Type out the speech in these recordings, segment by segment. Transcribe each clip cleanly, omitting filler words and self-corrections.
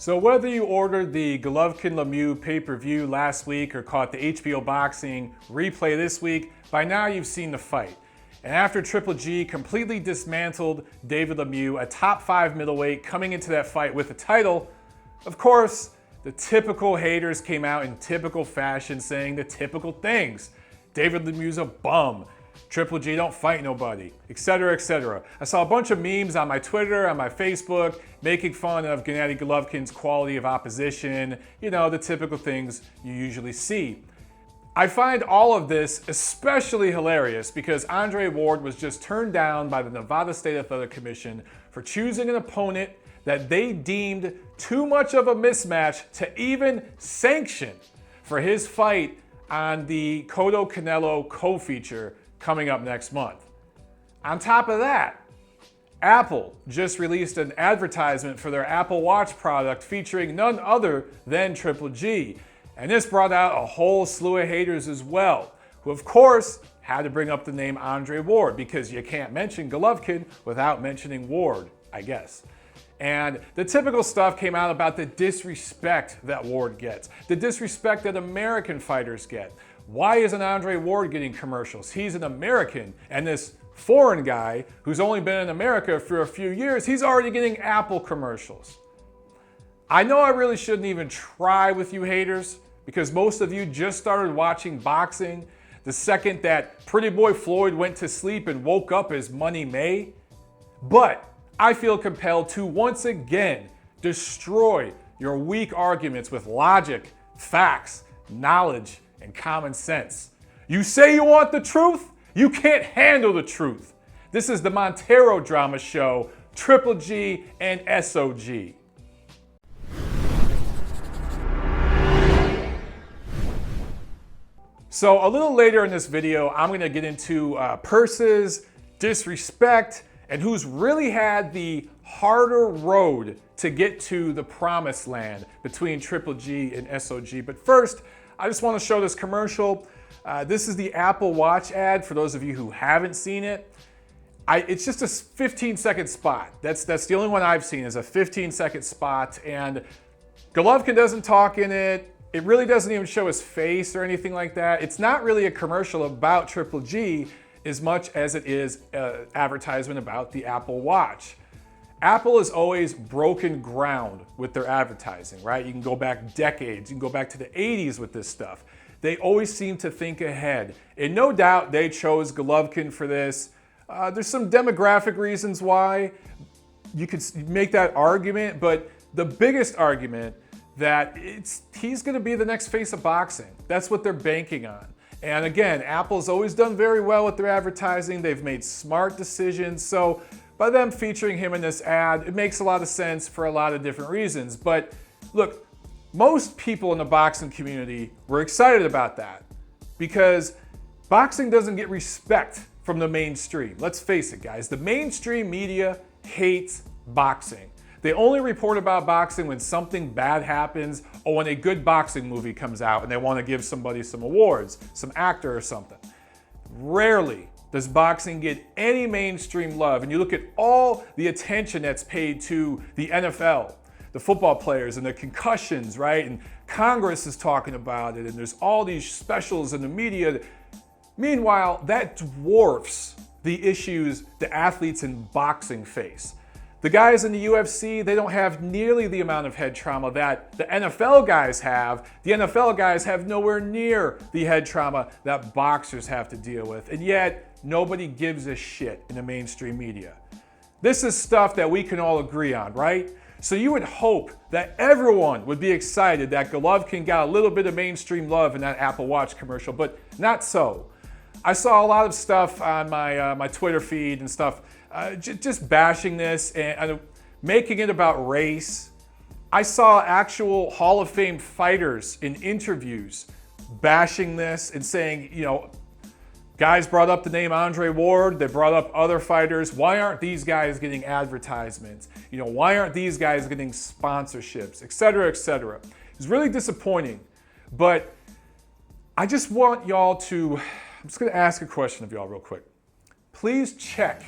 So whether you ordered the Golovkin-Lemieux pay-per-view last week or caught the HBO boxing replay this week, by now you've seen the fight. And after Triple G completely dismantled David Lemieux, a top 5 middleweight coming into that fight with the title, of course, the typical haters came out in typical fashion saying the typical things. David Lemieux's a bum. Triple G don't fight nobody, etc., etc. I saw a bunch of memes on my Twitter, on my Facebook, making fun of Gennady Golovkin's quality of opposition, you know, the typical things you usually see. I find all of this especially hilarious because Andre Ward was just turned down by the Nevada State Athletic Commission for choosing an opponent that they deemed too much of a mismatch to even sanction for his fight on the Cotto Canelo co-feature coming up next month. On top of that, Apple just released an advertisement for their Apple Watch product featuring none other than Triple G. And this brought out a whole slew of haters as well, who of course had to bring up the name Andre Ward because you can't mention Golovkin without mentioning Ward, I guess. And the typical stuff came out about the disrespect that Ward gets, the disrespect that American fighters get. Why isn't Andre Ward getting commercials? He's an American, and this foreign guy who's only been in America for a few years, he's already getting Apple commercials. I know I really shouldn't even try with you haters because most of you just started watching boxing the second that Pretty Boy Floyd went to sleep and woke up as Money May. But I feel compelled to once again destroy your weak arguments with logic, facts, knowledge, and common sense. You say you want the truth, you can't handle the truth. This is the Montero drama show, Triple G and SOG. So a little later in this video, I'm gonna get into purses, disrespect, and who's really had the harder road to get to the promised land between Triple G and SOG. But first, I just want to show this commercial. This is the Apple Watch ad for those of you who haven't seen it. It's just a 15-second spot. That's the only one I've seen is a 15-second spot. And Golovkin doesn't talk in it. It really doesn't even show his face or anything like that. It's not really a commercial about Triple G as much as it is an advertisement about the Apple Watch. Apple has always broken ground with their advertising, right? You can go back decades, you can go back to the 80s with this stuff. They always seem to think ahead. And no doubt they chose Golovkin for this. There's some demographic reasons why you could make that argument, but the biggest argument that he's gonna be the next face of boxing. That's what they're banking on. And again, Apple's always done very well with their advertising. They've made smart decisions. So by them featuring him in this ad, it makes a lot of sense for a lot of different reasons. But look, most people in the boxing community were excited about that because boxing doesn't get respect from the mainstream. Let's face it, guys. The mainstream media hates boxing. They only report about boxing when something bad happens or when a good boxing movie comes out and they want to give somebody some awards, some actor or something. Rarely does boxing get any mainstream love. And you look at all the attention that's paid to the NFL, the football players and the concussions, right? And Congress is talking about it and there's all these specials in the media. Meanwhile, that dwarfs the issues the athletes in boxing face. The guys in the UFC, they don't have nearly the amount of head trauma that the NFL guys have. The NFL guys have nowhere near the head trauma that boxers have to deal with. And yet, nobody gives a shit in the mainstream media. This is stuff that we can all agree on, right? So you would hope that everyone would be excited that Golovkin got a little bit of mainstream love in that Apple Watch commercial, but not so. I saw a lot of stuff on my Twitter feed and stuff just bashing this and making it about race. I saw actual Hall of Fame fighters in interviews bashing this and saying, you know, guys brought up the name Andre Ward, they brought up other fighters. Why aren't these guys getting advertisements? You know, why aren't these guys getting sponsorships, et cetera, et cetera. It's really disappointing, but I just want y'all to, I'm just gonna ask a question of y'all real quick. Please check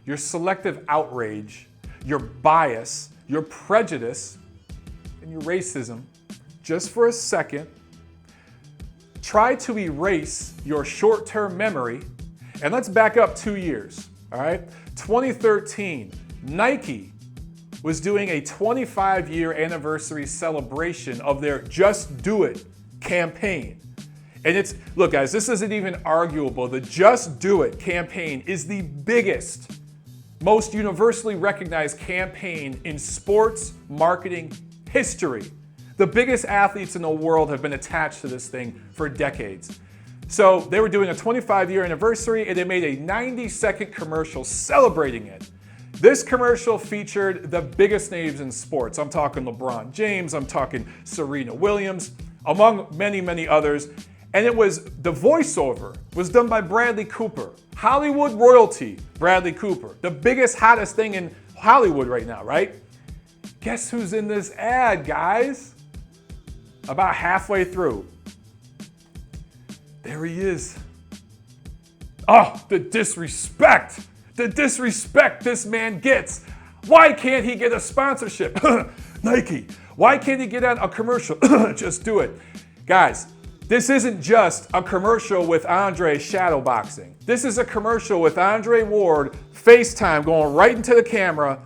your selective outrage, your bias, your prejudice and your racism just for a second. Try to erase your short-term memory, and let's back up 2 years, all right? 2013, Nike was doing a 25-year anniversary celebration of their Just Do It campaign. And look guys, this isn't even arguable. The Just Do It campaign is the biggest, most universally recognized campaign in sports marketing history. The biggest athletes in the world have been attached to this thing for decades. So they were doing a 25-year anniversary and they made a 90-second commercial celebrating it. This commercial featured the biggest names in sports. I'm talking LeBron James, I'm talking Serena Williams, among many, many others. And the voiceover was done by Bradley Cooper. Hollywood royalty, Bradley Cooper. The biggest, hottest thing in Hollywood right now, right? Guess who's in this ad, guys? About halfway through. There he is. Oh, the disrespect. The disrespect this man gets. Why can't he get a sponsorship? Nike. Why can't he get on a commercial? Just do it. Guys, this isn't just a commercial with Andre shadowboxing. This is a commercial with Andre Ward, FaceTime, going right into the camera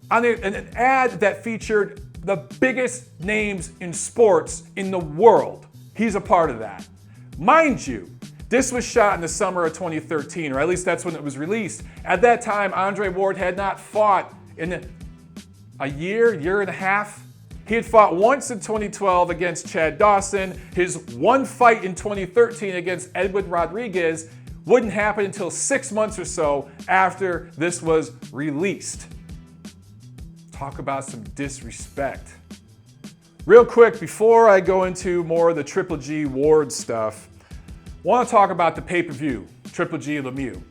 on an ad that featured the biggest names in sports in the world. He's a part of that. Mind you, this was shot in the summer of 2013, or at least that's when it was released. At that time, Andre Ward had not fought in a year and a half. He had fought once in 2012 against Chad Dawson. His one fight in 2013 against Edwin Rodriguez wouldn't happen until 6 months or so after this was released. Talk about some disrespect. Real quick, before I go into more of the Triple G Ward stuff, I want to talk about the pay-per-view, Triple G Lemieux.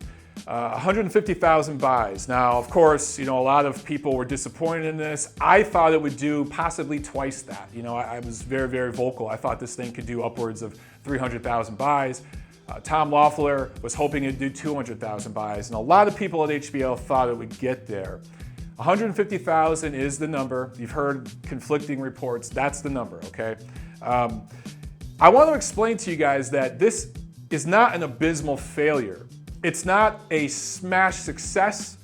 150,000 buys. Now, of course, a lot of people were disappointed in this. I thought it would do possibly twice that. I was very, very vocal. I thought this thing could do upwards of 300,000 buys. Tom Loeffler was hoping it'd do 200,000 buys, and a lot of people at HBO thought it would get there. 150,000 is the number. You've heard conflicting reports. That's the number, okay? I want to explain to you guys that this is not an abysmal failure. It's not a smash success,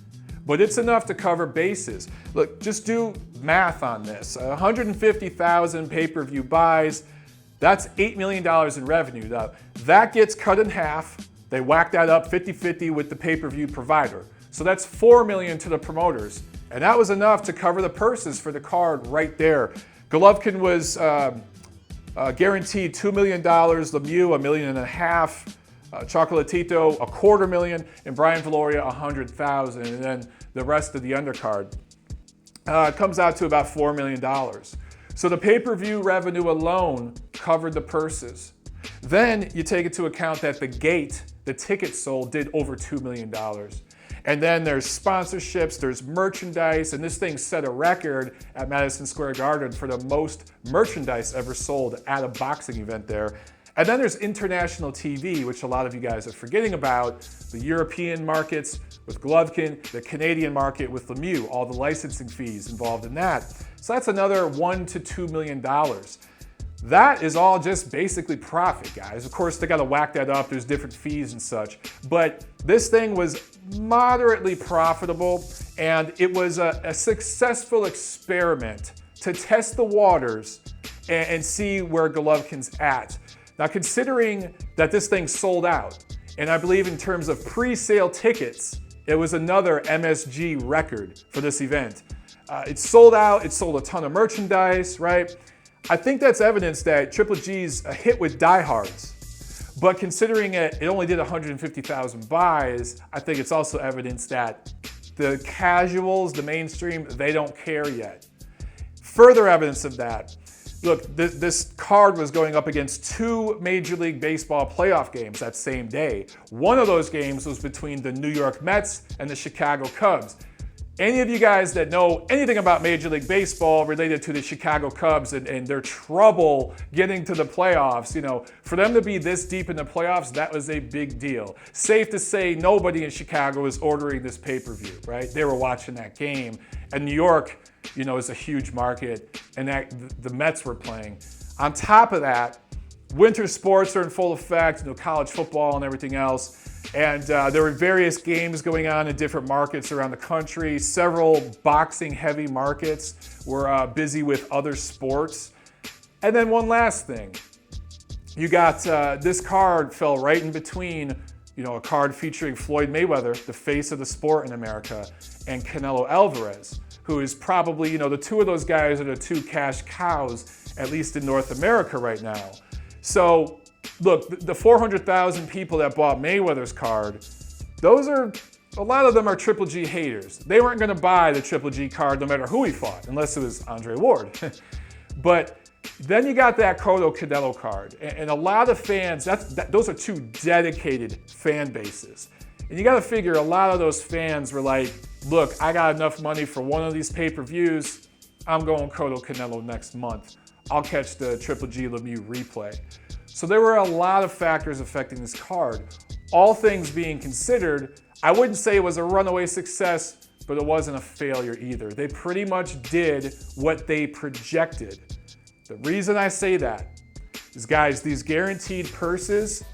but it's enough to cover bases. Look, just do math on this. 150,000 pay-per-view buys, that's $8 million in revenue. Now, that gets cut in half. They whack that up 50-50 with the pay-per-view provider. So that's $4 million to the promoters. And that was enough to cover the purses for the card right there. Golovkin was guaranteed $2 million, Lemieux $1.5 million, Chocolatito $250,000, and Brian Valoria $100,000, and then the rest of the undercard. Comes out to about $4 million. So the pay-per-view revenue alone covered the purses. Then you take into account that the tickets sold did over $2 million. And then there's sponsorships, there's merchandise, and this thing set a record at Madison Square Garden for the most merchandise ever sold at a boxing event there. And then there's international TV, which a lot of you guys are forgetting about, the European markets with Golovkin, the Canadian market with Lemieux, all the licensing fees involved in that. So that's another $1 to $2 million. That is all just basically profit, guys. Of course, they got to whack that up. There's different fees and such. But this thing was moderately profitable, and it was a successful experiment to test the waters and see where Golovkin's at. Now, considering that this thing sold out, and I believe in terms of pre-sale tickets, it was another MSG record for this event. It sold out, it sold a ton of merchandise, right? I think that's evidence that Triple G's a hit with diehards. But considering it only did 150,000 buys, I think it's also evidence that the casuals, the mainstream, they don't care yet. Further evidence of that, look, this card was going up against 2 Major League Baseball playoff games that same day. One of those games was between the New York Mets and the Chicago Cubs. Any of you guys that know anything about Major League Baseball related to the Chicago Cubs and their trouble getting to the playoffs, for them to be this deep in the playoffs, that was a big deal. Safe to say nobody in Chicago was ordering this pay-per-view, right? They were watching that game. And New York, is a huge market. and the Mets were playing. On top of that, winter sports are in full effect, college football and everything else. And there were various games going on in different markets around the country. Several boxing-heavy markets were busy with other sports. And then one last thing. You got this card fell right in between, a card featuring Floyd Mayweather, the face of the sport in America, and Canelo Alvarez, who is probably, the two of those guys are the two cash cows, at least in North America right now. So, look, the 400,000 people that bought Mayweather's card, a lot of them are Triple G haters. They weren't going to buy the Triple G card no matter who he fought, unless it was Andre Ward. But then you got that Cotto Canelo card, and a lot of fans, those are two dedicated fan bases. And you got to figure a lot of those fans were like, look, I got enough money for one of these pay-per-views, I'm going Cotto Canelo next month. I'll catch the Triple G Lemieux replay. So there were a lot of factors affecting this card. All things being considered, I wouldn't say it was a runaway success, but it wasn't a failure either. They pretty much did what they projected. The reason I say that is, guys, these guaranteed purses,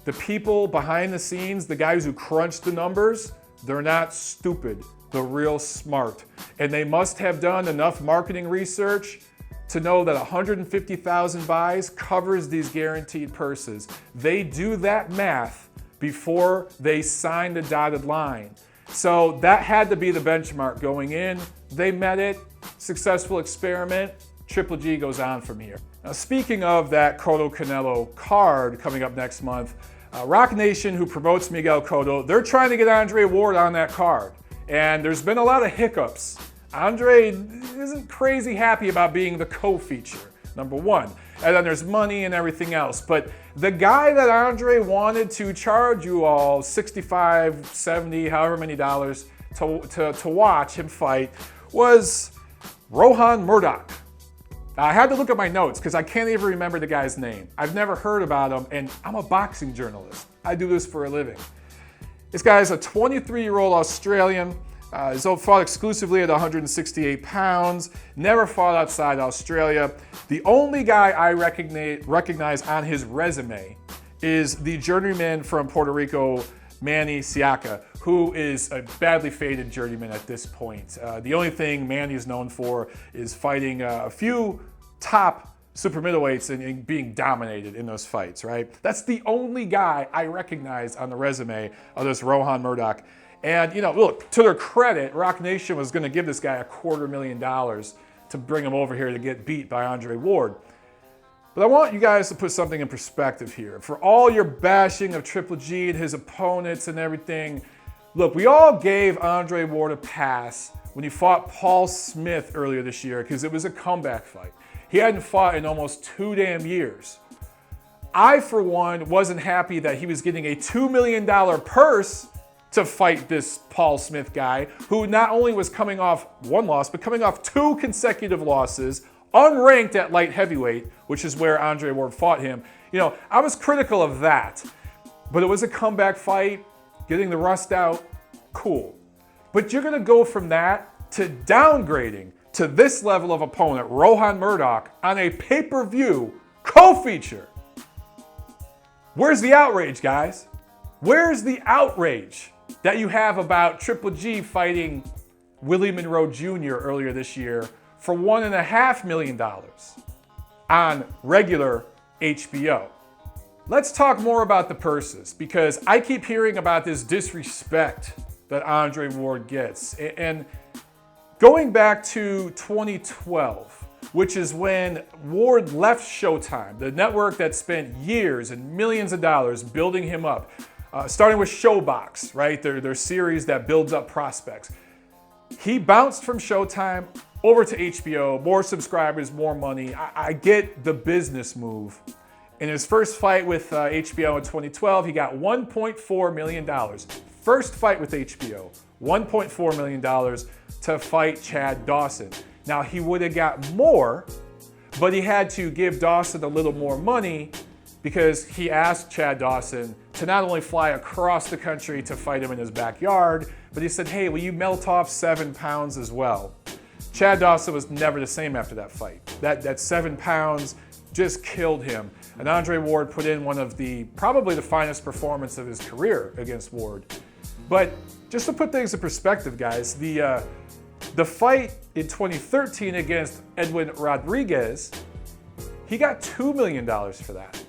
the people behind the scenes, the guys who crunch the numbers, they're not stupid. They're real smart. And they must have done enough marketing research to know that 150,000 buys covers these guaranteed purses. They do that math before they sign the dotted line. So that had to be the benchmark going in. They met it. Successful experiment. Triple G goes on from here. Now, speaking of that Cotto Canelo card coming up next month, Rock Nation, who promotes Miguel Cotto, they're trying to get Andre Ward on that card. And there's been a lot of hiccups. Andre isn't crazy happy about being the co-feature, number one. And then there's money and everything else. But the guy that Andre wanted to charge you all $65, $70, however many dollars to watch him fight was Rohan Murdoch. I had to look at my notes because I can't even remember the guy's name. I've never heard about him, and I'm a boxing journalist. I do this for a living. This guy is a 23-year-old Australian. He's fought exclusively at 168 pounds, never fought outside Australia. The only guy I recognize on his resume is the journeyman from Puerto Rico, Manny Siaka, who is a badly faded journeyman at this point. The only thing Manny is known for is fighting a few top super middleweights and being dominated in those fights, right? That's the only guy I recognize on the resume of this Rohan Murdoch. And, look, to their credit, Rock Nation was going to give this guy $250,000 to bring him over here to get beat by Andre Ward. But I want you guys to put something in perspective here. For all your bashing of Triple G and his opponents and everything, look, we all gave Andre Ward a pass when he fought Paul Smith earlier this year because it was a comeback fight. He hadn't fought in almost 2 damn years. I, for one, wasn't happy that he was getting a $2 million purse to fight this Paul Smith guy, who not only was coming off one loss, but coming off 2 consecutive losses, unranked at light heavyweight, which is where Andre Ward fought him. I was critical of that, but it was a comeback fight, getting the rust out, cool. But you're gonna go from that to downgrading to this level of opponent, Rohan Murdoch, on a pay-per-view co-feature. Where's the outrage, guys? Where's the outrage that you have about Triple G fighting Willie Monroe Jr. earlier this year for $1.5 million on regular HBO? Let's talk more about the purses, because I keep hearing about this disrespect that Andre Ward gets. And going back to 2012, which is when Ward left Showtime, the network that spent years and millions of dollars building him up, starting with Showbox, right? Their series that builds up prospects. He bounced from Showtime over to HBO, more subscribers, more money. I get the business move. In his first fight with HBO in 2012, he got $1.4 million. First fight with HBO, $1.4 million to fight Chad Dawson. Now, he would have got more, but he had to give Dawson a little more money because he asked Chad Dawson to not only fly across the country to fight him in his backyard, but he said, hey, will you melt off 7 pounds as well? Chad Dawson was never the same after that fight. That 7 pounds just killed him. And Andre Ward put in one of probably the finest performance of his career against Ward. But just to put things in perspective, guys, the fight in 2013 against Edwin Rodriguez, he got $2 million for that.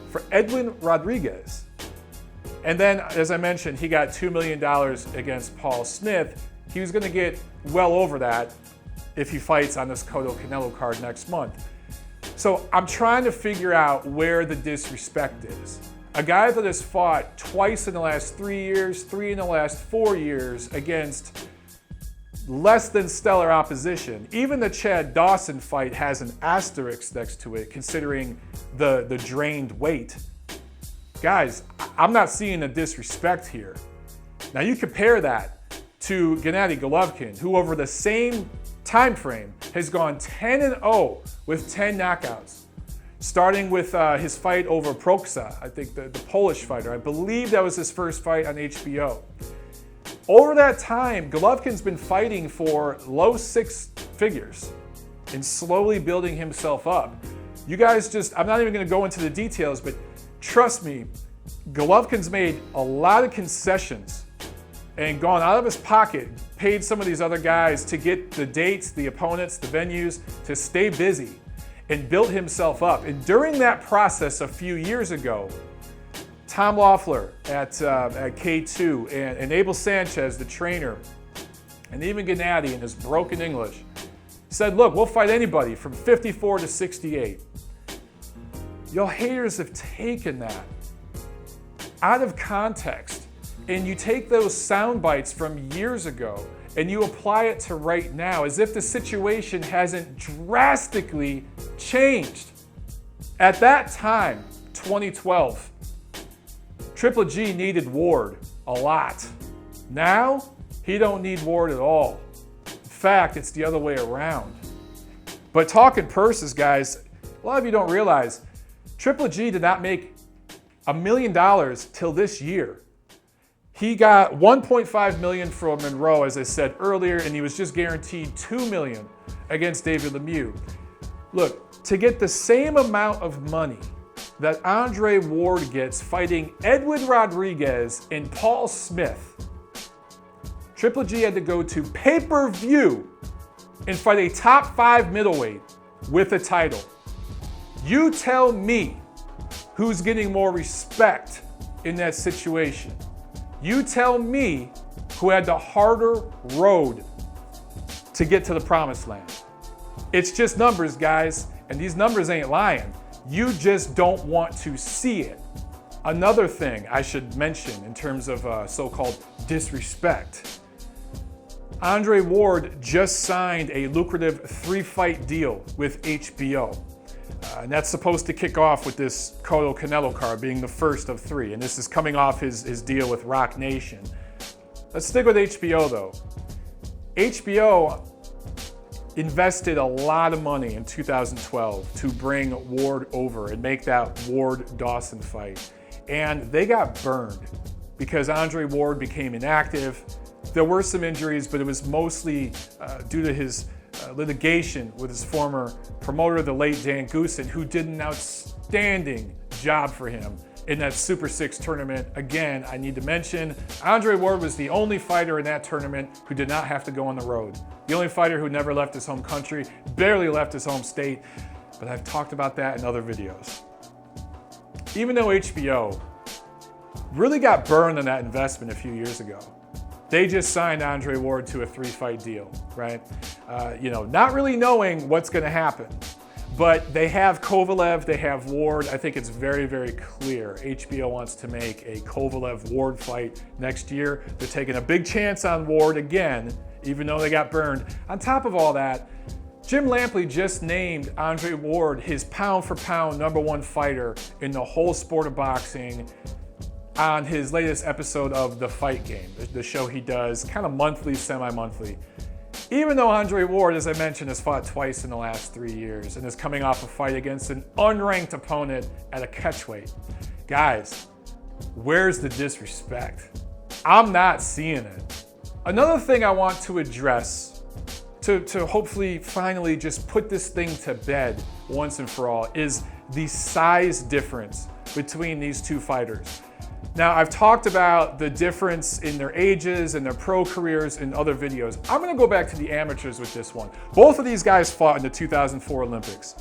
For Edwin Rodriguez. And then, as I mentioned, he got $2 million against Paul Smith. He was going to get well over that if he fights on this Cotto-Canelo card next month. So I'm trying to figure out where the disrespect is. A guy that has fought twice in the last 3 years, 3 in the last 4 years against less than stellar opposition. Even the Chad Dawson fight has an asterisk next to it, considering the drained weight. Guys, I'm not seeing a disrespect here. Now you compare that to Gennady Golovkin, who over the same time frame has gone 10-0 with 10 knockouts. Starting with his fight over Proksa, I think the Polish fighter. I believe that was his first fight on HBO. Over that time, Golovkin's been fighting for low 6 figures and slowly building himself up. You guys I'm not even going to go into the details, but trust me, Golovkin's made a lot of concessions and gone out of his pocket, paid some of these other guys to get the dates, the opponents, the venues, to stay busy and build himself up. And during that process a few years ago, Tom Loeffler at K2 and Abel Sanchez, the trainer, and even Gennady in his broken English, said, look, we'll fight anybody from 54 to 68. Y'all haters have taken that out of context, and you take those sound bites from years ago and you apply it to right now as if the situation hasn't drastically changed. At that time, 2012, Triple G needed Ward a lot. Now, he don't need Ward at all. In fact, it's the other way around. But talking purses, guys, a lot of you don't realize Triple G did not make $1 million till this year. He got $1.5 million from Monroe, as I said earlier, and he was just guaranteed $2 million against David Lemieux. Look, to get the same amount of money that Andre Ward gets fighting Edwin Rodriguez and Paul Smith, Triple G had to go to pay-per-view and fight a top 5 middleweight with a title. You tell me who's getting more respect in that situation. You tell me who had the harder road to get to the promised land. It's just numbers, guys, and these numbers ain't lying. You just don't want to see it. Another thing I should mention in terms of so-called disrespect. Andre Ward just signed a lucrative 3-fight deal with HBO. And that's supposed to kick off with this Cotto-Canelo card being the first of 3. And this is coming off his deal with Rock Nation. Let's stick with HBO though. HBO invested a lot of money in 2012 to bring Ward over and make that Ward-Dawson fight. And they got burned because Andre Ward became inactive. There were some injuries, but it was mostly due to his litigation with his former promoter, the late Dan Goosen, who did an outstanding job for him in that Super 6 tournament. Again, I need to mention, Andre Ward was the only fighter in that tournament who did not have to go on the road. The only fighter who never left his home country, barely left his home state, but I've talked about that in other videos. Even though HBO really got burned on that investment a few years ago, they just signed Andre Ward to a 3-fight deal, right? Not really knowing what's going to happen. But they have Kovalev, they have Ward. I think it's very, very clear. HBO wants to make a Kovalev-Ward fight next year. They're taking a big chance on Ward again, even though they got burned. On top of all that, Jim Lampley just named Andre Ward his pound-for-pound #1 fighter in the whole sport of boxing on his latest episode of The Fight Game, the show he does kind of monthly, semi-monthly. Even though Andre Ward, as I mentioned, has fought twice in the last 3 years and is coming off a fight against an unranked opponent at a catchweight. Guys, where's the disrespect? I'm not seeing it. Another thing I want to address to hopefully finally just put this thing to bed once and for all is the size difference between these two fighters. Now, I've talked about the difference in their ages and their pro careers in other videos. I'm gonna go back to the amateurs with this one. Both of these guys fought in the 2004 Olympics.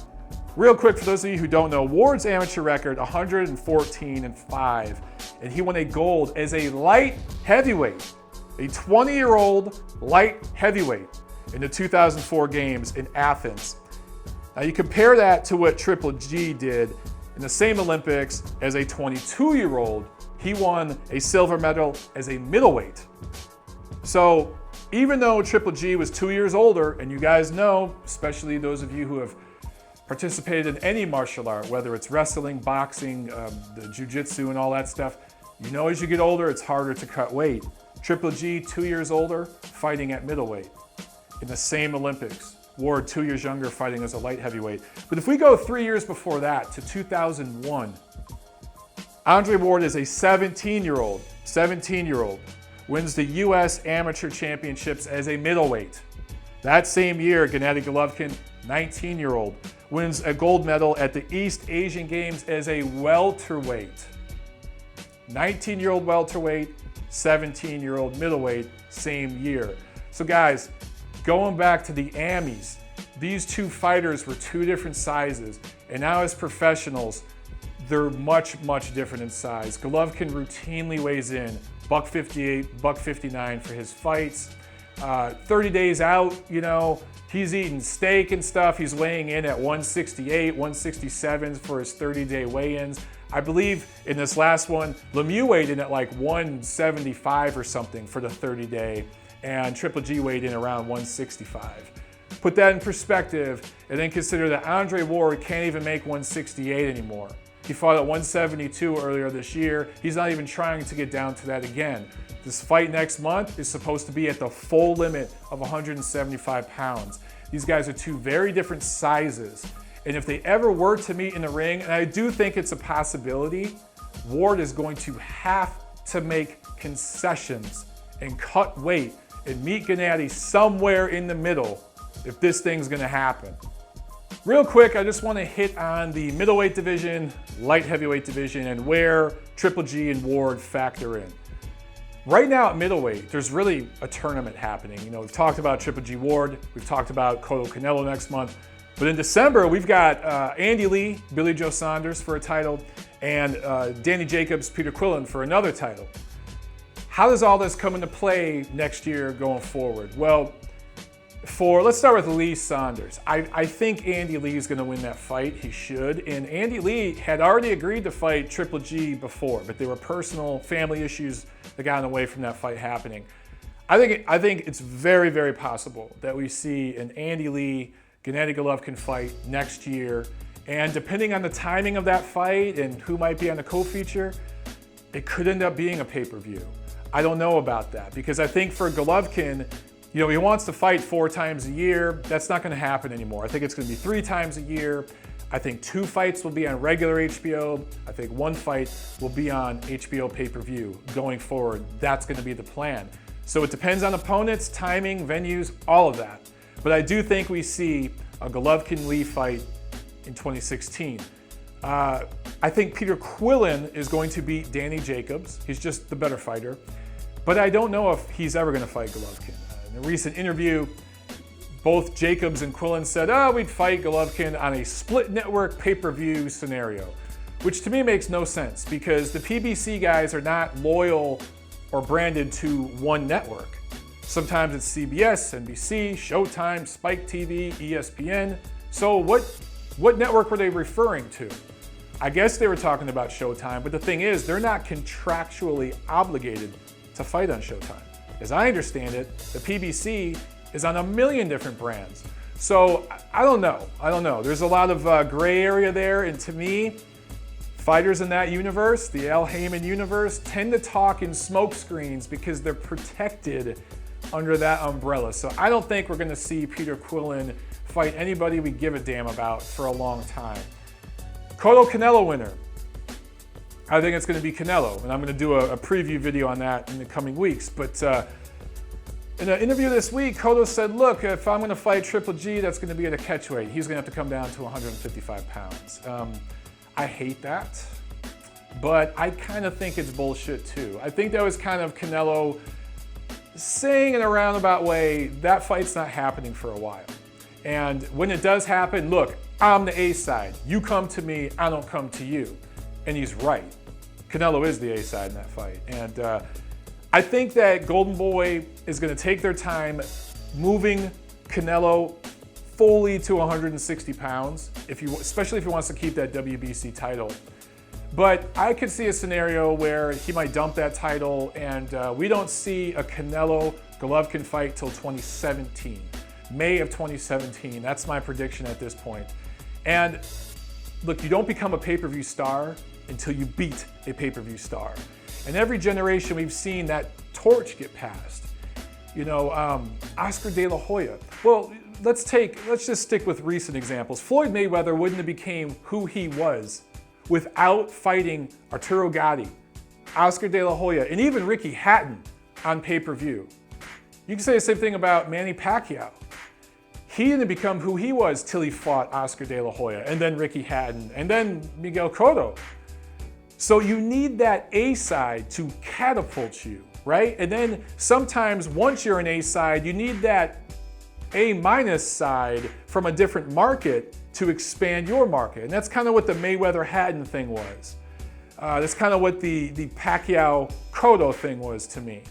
Real quick, for those of you who don't know, Ward's amateur record, 114-5, and he won a gold as a light heavyweight, a 20-year-old light heavyweight in the 2004 games in Athens. Now you compare that to what Triple G did in the same Olympics as a 22-year-old. He won a silver medal as a middleweight. So even though Triple G was 2 years older, and you guys know, especially those of you who have participated in any martial art, whether it's wrestling, boxing, the jiu-jitsu and all that stuff, you know as you get older, it's harder to cut weight. Triple G, 2 years older, fighting at middleweight in the same Olympics. Ward, 2 years younger, fighting as a light heavyweight. But if we go 3 years before that to 2001, Andre Ward is a 17-year-old, wins the US Amateur Championships as a middleweight. That same year, Gennady Golovkin, 19-year-old, wins a gold medal at the East Asian Games as a welterweight. 19-year-old welterweight, 17-year-old middleweight, same year. So guys, going back to the Amis, these two fighters were two different sizes, and now as professionals, they're much, much different in size. Golovkin routinely weighs in $158, $159 for his fights. 30 days out, you know, he's eating steak and stuff. He's weighing in at 168, 167 for his 30-day weigh-ins. I believe in this last one, Lemieux weighed in at like 175 or something for the 30-day, and Triple G weighed in around 165. Put that in perspective, and then consider that Andre Ward can't even make 168 anymore. He fought at 172 earlier this year. He's not even trying to get down to that again. This fight next month is supposed to be at the full limit of 175 pounds. These guys are two very different sizes. And if they ever were to meet in the ring, and I do think it's a possibility, Ward is going to have to make concessions and cut weight and meet Gennady somewhere in the middle if this thing's gonna happen. Real quick, I just want to hit on the middleweight division, light heavyweight division, and where Triple G and Ward factor in. Right now at middleweight, there's really a tournament happening. You know, we've talked about Triple G Ward, we've talked about Cotto Canelo next month, but in December, we've got Andy Lee, Billy Joe Saunders for a title, and Danny Jacobs, Peter Quillen for another title. How does all this come into play next year going forward? Well, let's start with Lee Saunders. I think Andy Lee is going to win that fight. He should. And Andy Lee had already agreed to fight Triple G before, but there were personal family issues that got in the way from that fight happening. I think it's very, very possible that we see an Andy Lee Gennady Golovkin fight next year. And depending on the timing of that fight and who might be on the co-feature, it could end up being a pay-per-view. I don't know about that, because I think for Golovkin, you know, he wants to fight 4 times a year. That's not going to happen anymore. I think it's going to be 3 times a year. I think 2 fights will be on regular HBO. I think 1 fight will be on HBO pay-per-view going forward. That's going to be the plan. So it depends on opponents, timing, venues, all of that. But I do think we see a Golovkin-Lee fight in 2016. I think Peter Quillen is going to beat Danny Jacobs. He's just the better fighter. But I don't know if he's ever going to fight Golovkin. In a recent interview, both Jacobs and Quillen said, we'd fight Golovkin on a split network pay-per-view scenario, which to me makes no sense because the PBC guys are not loyal or branded to one network. Sometimes it's CBS, NBC, Showtime, Spike TV, ESPN. So what network were they referring to? I guess they were talking about Showtime, but the thing is, they're not contractually obligated to fight on Showtime. As I understand it, the PBC is on a million different brands. So I don't know. There's a lot of gray area there, and to me, fighters in that universe, the Al Heyman universe, tend to talk in smoke screens because they're protected under that umbrella. So I don't think we're gonna see Peter Quillen fight anybody we give a damn about for a long time. Cotto Canelo winner. I think it's going to be Canelo, and I'm going to do a preview video on that in the coming weeks. But In an interview this week, Cotto said, look, if I'm going to fight Triple G, that's going to be at a catchweight. He's going to have to come down to 155 pounds. I hate that, but I kind of think it's bullshit too. I think that was kind of Canelo saying in a roundabout way, that fight's not happening for a while. And when it does happen, look, I'm the A side. You come to me, I don't come to you. And he's right. Canelo is the A side in that fight. And I think that Golden Boy is going to take their time moving Canelo fully to 160 pounds, especially if he wants to keep that WBC title. But I could see a scenario where he might dump that title and we don't see a Canelo-Golovkin fight till 2017. May of 2017, that's my prediction at this point. And look, you don't become a pay-per-view star until you beat a pay-per-view star. And every generation we've seen that torch get passed. You know, Oscar De La Hoya. Well, let's just stick with recent examples. Floyd Mayweather wouldn't have became who he was without fighting Arturo Gatti, Oscar De La Hoya, and even Ricky Hatton on pay-per-view. You can say the same thing about Manny Pacquiao. He didn't become who he was till he fought Oscar De La Hoya, and then Ricky Hatton, and then Miguel Cotto. So you need that A side to catapult you, right? And then sometimes once you're an A side, you need that A minus side from a different market to expand your market. And that's kind of what the Mayweather-Hatton thing was. That's kind of what the Pacquiao-Cotto thing was to me.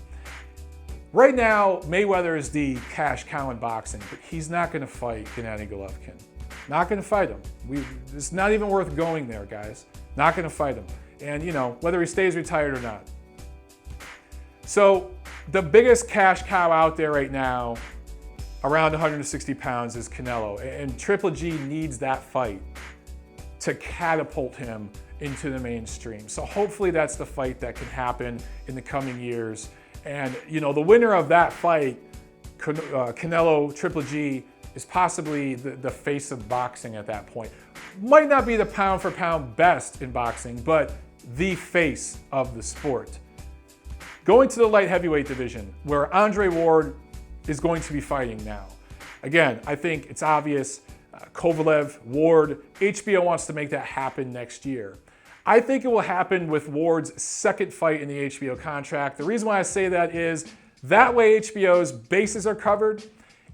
Right now, Mayweather is the cash cow in boxing, but he's not going to fight Gennady Golovkin. Not going to fight him. It's not even worth going there, guys. Not going to fight him. And, you know, whether he stays retired or not. So the biggest cash cow out there right now, around 160 pounds, is Canelo. And Triple G needs that fight to catapult him into the mainstream. So hopefully that's the fight that can happen in the coming years. And, you know, the winner of that fight, Canelo, Triple G, is possibly the face of boxing at that point. Might not be the pound for pound best in boxing, but the face of the sport. Going to the light heavyweight division, where Andre Ward is going to be fighting now. Again, I think it's obvious, Kovalev, Ward, HBO wants to make that happen next year. I think it will happen with Ward's second fight in the HBO contract. The reason why I say that is that way HBO's bases are covered.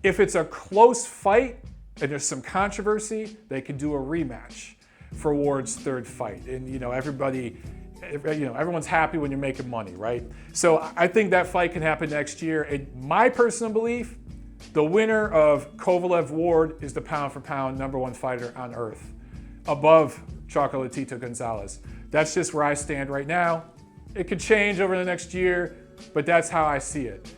If it's a close fight and there's some controversy, they can do a rematch for Ward's third fight. And you know, everyone's happy when you're making money, right? So I think that fight can happen next year. And my personal belief, the winner of Kovalev-Ward is the pound for pound #1 fighter on earth, above Chocolatito Gonzalez. That's just where I stand right now. It could change over the next year, but that's how I see it.